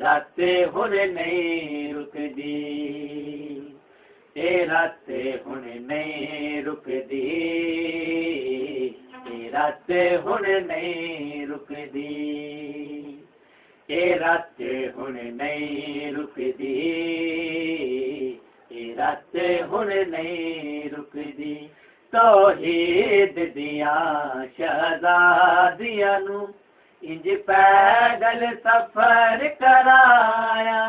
रात हुण नहीं रुकदी, ए रात हुण नहीं रुकदी, ए रात हुण नहीं रुकदी, ए रात हुण नहीं रुकदी, ए रात हुण नहीं रुकदी। तौहीद दियां शहज़ादियां नू इंज पैदल सफर कराया,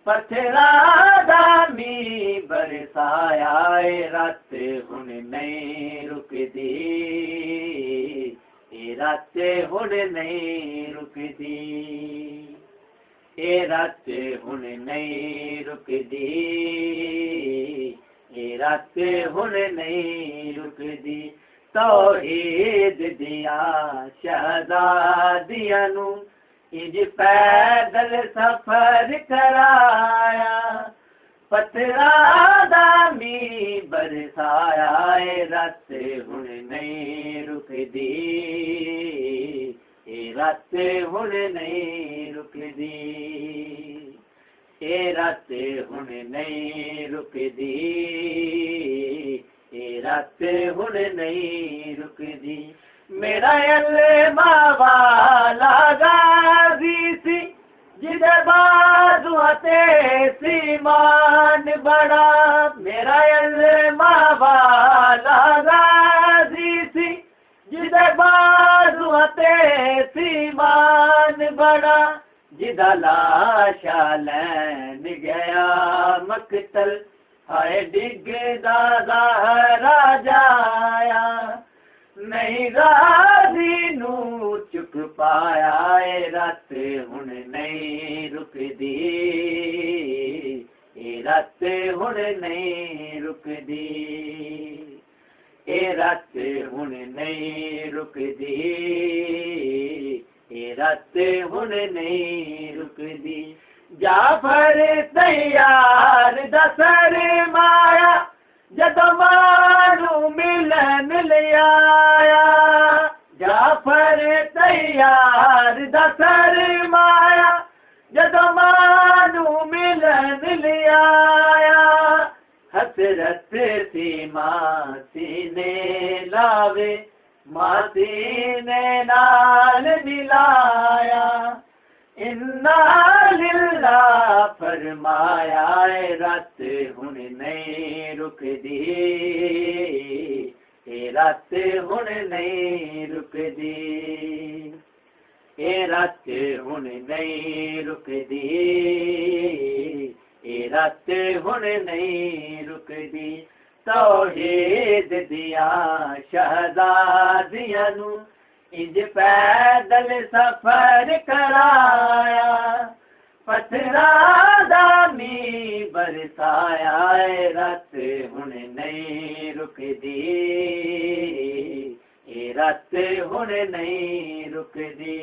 पत्थरां दा मींह बरसाया, ए रात हुण नहीं रुकदी, ए रात हुण नहीं रुकदी, ए रात हुण नहीं रुकदी, ए रात हुण नहीं रुकदी। तौहीद दियां शहज़ादियां नू इंज पैदल सफर कराया, पत्थरां दा मींह बरसाया, ए रात हुण नहीं रुकदी, ए रात हुण नहीं रुकदी, ए रात हुण नहीं रुकदी, ए रात हुण नहीं रुकदी। मेरा अल्लामा वाला गाज़ी सी, जिदे बाजुआं ते सीमान बड़ा, मेरा अल्लामा वाला गाज़ी सी, जिदे बाजुआं ते सीमान बड़ा, जिदा लाशा लैन गया मकतल, हाय डिगदा ज़हरा जाया, नहीं गाज़ी नू चुक पाया, ए रात हुण नहीं रुकदी, ए रात हुण नहीं रुकदी, ए रात हुण नहीं रुकदी, ए रात हुण नहीं रुकदी। जाफर तैयार दसर माया, जदों मानू मिलन लिया, जाफर तैयार दसर माया, जदों मानू मिलन लिया, हसरत सी मासी ने लावे, मासी ने नाल मिलाया, इन्ना लिल्लाह फरमाया, ए रात हुण नहीं रुकदी, ए रात हुण नहीं रुकदी, ए रात हुण नहीं रुकदी, ए रात हुण नहीं रुकदी। तौहीद दियां शहज़ादियां नू इंज पैदल सफर कराया, पत्थरां दा मींह बरसाया, ए रात हुण नहीं रुकदी, ए रात हुण नहीं रुकदी।